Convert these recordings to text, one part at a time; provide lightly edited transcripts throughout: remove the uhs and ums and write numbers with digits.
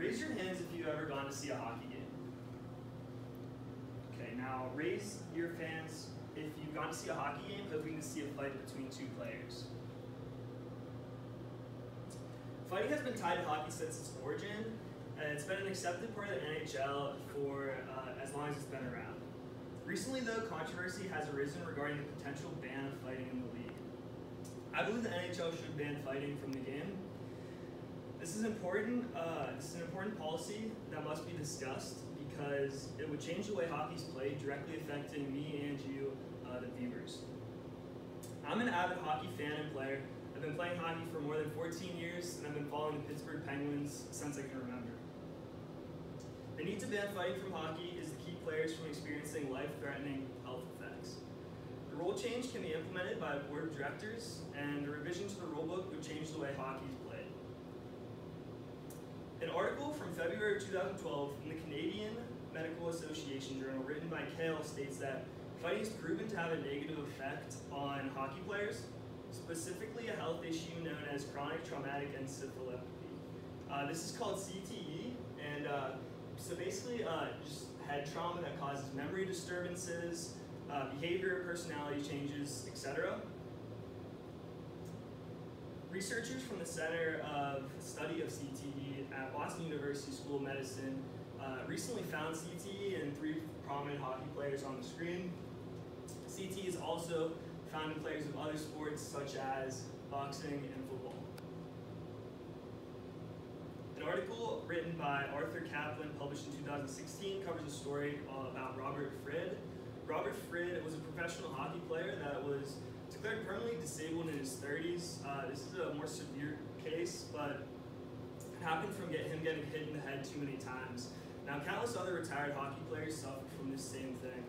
Raise your hands if you've ever gone to see a hockey game. Okay, now raise your hands if you've gone to see a hockey game hoping to see a fight between two players. Fighting has been tied to hockey since its origin, and it's been an accepted part of the NHL for as long as it's been around. Recently, though, controversy has arisen regarding the potential ban of fighting in the league. I believe the NHL should ban fighting from the game. This is important. This is an important policy that must be discussed because it would change the way hockey's played, directly affecting me and you, the viewers. I'm an avid hockey fan and player. I've been playing hockey for more than 14 years, and I've been following the Pittsburgh Penguins since I can remember. The need to ban fighting from hockey is to keep players from experiencing life-threatening health effects. The rule change can be implemented by a board of directors, and the revision to the rulebook would change the way hockey is played. An article from February of 2012 in the Canadian Medical Association Journal written by Kale states that fighting is proven to have a negative effect on hockey players, specifically a health issue known as chronic traumatic encephalopathy. This is called CTE, and so basically just head trauma that causes memory disturbances, behavior, personality changes, etc. Researchers from the Center of Study of CTE at Boston University School of Medicine recently found CTE in 3 prominent hockey players on the screen. CTE is also found in players of other sports such as boxing and football. An article written by Arthur Kaplan, published in 2016, covers a story about Robert Frid. Robert Frid was a professional hockey player that was declared permanently disabled in his 30s. This is a more severe case, but it happened from him getting hit in the head too many times. Now, countless other retired hockey players suffered from this same thing.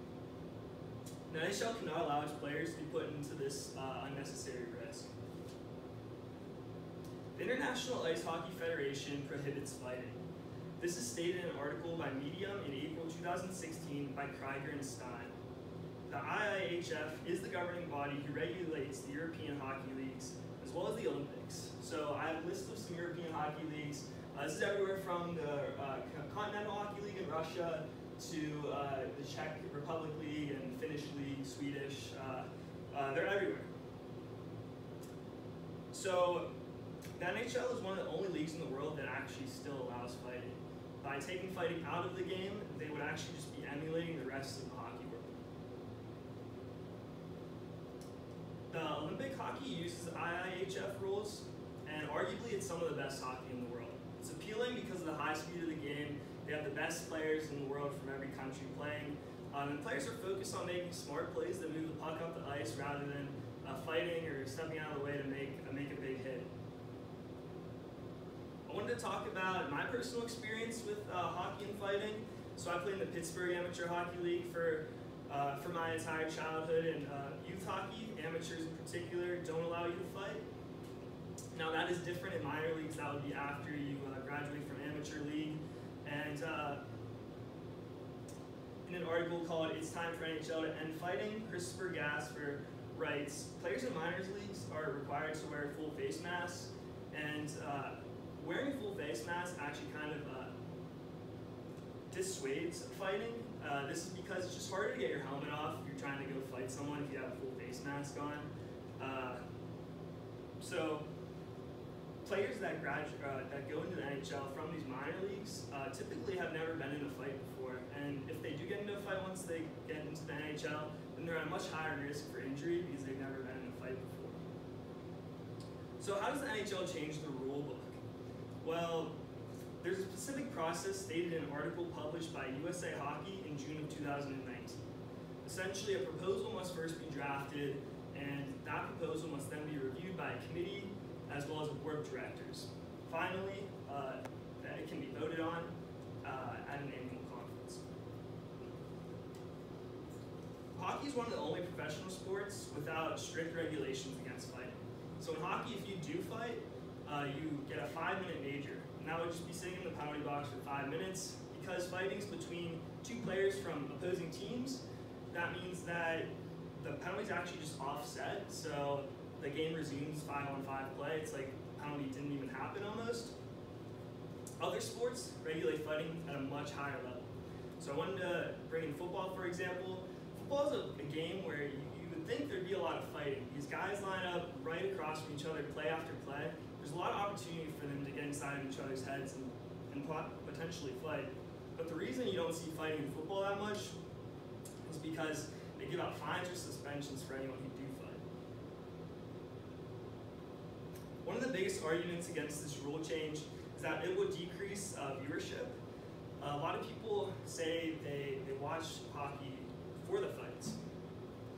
The NHL cannot allow its players to be put into this unnecessary risk. The International Ice Hockey Federation prohibits fighting. This is stated in an article by Medium in April 2016 by Krieger and Stein. The IIHF is the governing body who regulates the European hockey leagues as well as the Olympics. So I have a list of some European hockey leagues. This is everywhere from the Continental Hockey League in Russia to the Czech Republic League and Finnish League, Swedish. They're everywhere. So the NHL is one of the only leagues in the world that actually still allows fighting. By taking fighting out of the game, they would actually just be emulating the rest of the hockey world. The Olympic hockey uses IIHF rules, and arguably it's some of the best hockey in the world. It's appealing because of the high speed of the game. They have the best players in the world from every country playing. And players are focused on making smart plays that move the puck up the ice rather than fighting or stepping out of the way to make a big hit. I wanted to talk about my personal experience with hockey and fighting. So I played in the Pittsburgh Amateur Hockey League for my entire childhood, and youth hockey, amateurs in particular, don't allow you to fight. Now that is different in minor leagues. That would be after you graduate from amateur league. And in an article called "It's Time for NHL to End Fighting," Christopher Gasper writes, players in minors leagues are required to wear full face masks, and wearing full face masks actually kind of dissuades fighting. This is because it's just harder to get your helmet off if you're trying to go fight someone if you have a full face mask on. So players that go into the NHL from these minor leagues typically have never been in a fight before, and if they do get into a fight once they get into the NHL, then they're at a much higher risk for injury because they've never been in a fight before. So how does the NHL change the rule book? Well, there's a specific process stated in an article published by USA Hockey in June of 2019. Essentially, a proposal must first be drafted, and that proposal must then be reviewed by a committee as well as a board of directors. Finally, it can be voted on at an annual conference. Hockey is one of the only professional sports without strict regulations against fighting. So in hockey, if you do fight, you get a 5-minute major. And that would just be sitting in the penalty box for 5 minutes. Because fighting is between 2 players from opposing teams, that means that the penalty is actually just offset. So the game resumes 5-on-5 play. It's like the penalty didn't even happen almost. Other sports regulate fighting at a much higher level. So I wanted to bring in football, for example. Football is a game where you would think there'd be a lot of fighting. These guys line up right across from each other, play after play. There's a lot of opportunity for them to get inside of each other's heads and potentially fight. But the reason you don't see fighting in football that much is because they give out fines or suspensions for anyone who do fight. One of the biggest arguments against this rule change is that it would decrease viewership. A lot of people say they watch hockey for the fights.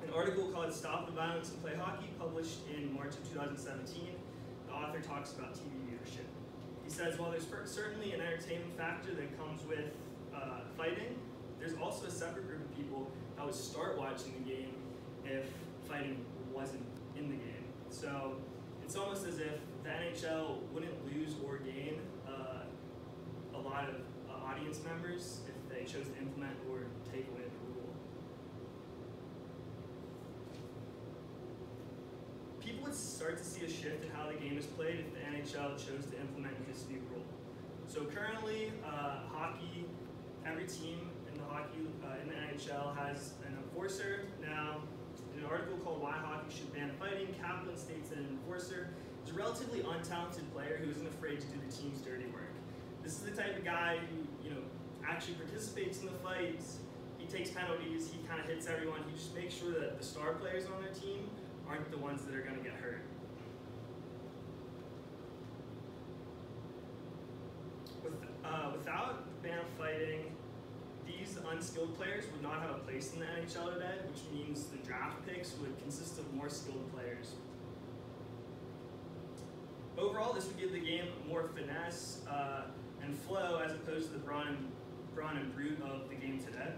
An article called Stop the Violence and Play Hockey, published in March of 2017, the author talks about TV viewership. He says, while there's certainly an entertainment factor that comes with fighting, there's also a separate group of people that would start watching the game if fighting wasn't in the game. So it's almost as if the NHL wouldn't lose or gain a lot of audience members if they chose to implement or take away the rule. People would start to see a shift in how the game is played if the NHL chose to implement this new rule. So currently, hockey, every team in the NHL has an enforcer. Now, in an article called Why Hockey Should Ban Fighting, Kaplan states that an enforcer is a relatively untalented player who isn't afraid to do the team's dirty work. This is the type of guy who, actually participates in the fights. He takes penalties. He kind of hits everyone. He just makes sure that the star players on their team aren't the ones that are going to get hurt. Without the ban of fighting, these unskilled players would not have a place in the NHL today, which means the draft picks would consist of more skilled players. Overall, this would give the game more finesse and flow as opposed to the brawn and brute of the game today.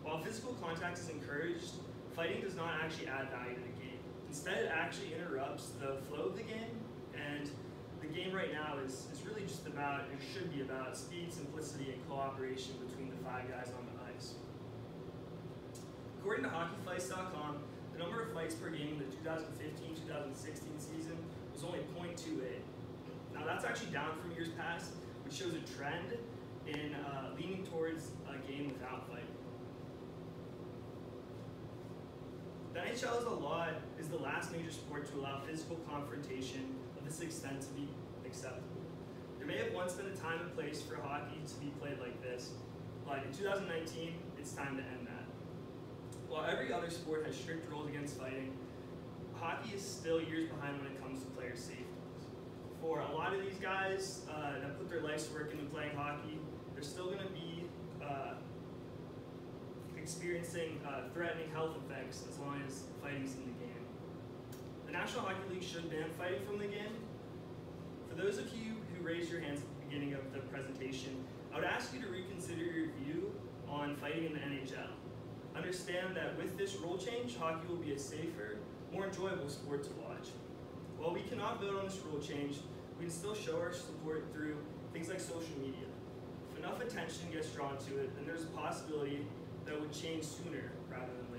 While physical contact is encouraged, fighting does not actually add value to the game. Instead, it actually interrupts the flow of the game, and the game right now is really just about, it should be about, speed, simplicity, and cooperation between the 5 guys on the ice. According to hockeyfights.com, the number of fights per game in the 2015-2016 season was only 0.28. Now that's actually down from years past, which shows a trend in leaning towards a game without fighting. The NHL is the last major sport to allow physical confrontation of this extent to be acceptable. There may have once been a time and place for hockey to be played like this, but in 2019, it's time to end that. While every other sport has strict rules against fighting, hockey is still years behind when it comes to player safety. For a lot of these guys that put their life's work into playing hockey, they're still going to be experiencing threatening health effects as long as fighting's in the game. The National Hockey League should ban fighting from the game. For those of you who raised your hands at the beginning of the presentation, I would ask you to reconsider your view on fighting in the NHL. Understand that with this rule change, hockey will be a safer, more enjoyable sport to watch. While we cannot vote on this rule change, we can still show our support through things like social media. If enough attention gets drawn to it, then there's a possibility that it would change sooner rather than later.